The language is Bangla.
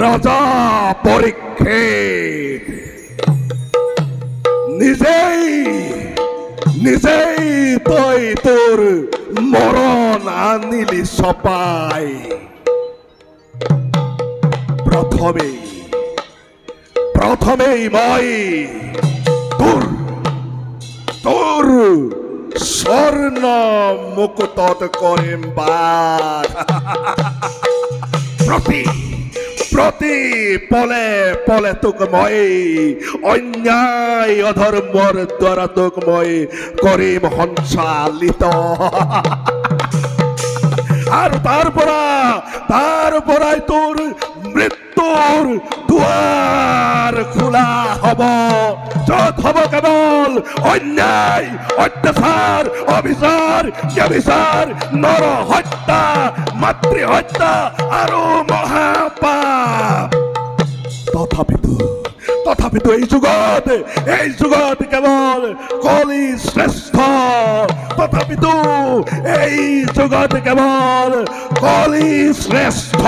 রাজা পরীক্ষিত নিজেই নিজেই তুই তোর মরণ আনিলি সপাই। প্রথমেই মই তোর তোর স্বর্ণ মুকুটত করিম বার। প্রতি পলে পলে তোক মই অন্যায় অধর্মর দ্বারা তোক মই করিম সঞ্চালিত। আর তারপরাই তোর মৃত্যুর দুয়ার খোলা হব। যত হব কেবল অন্যায়, অত্যাচার, অবিচার, ব্যভিচার, নর হত্যা, মাতৃ হত্যা আরো মহাপাপ। তথাপিতো এই জগৎ কেবল কলি শ্রেষ্ঠ। তথাপিতো এই জগৎ কেবল কলি শ্রেষ্ঠ।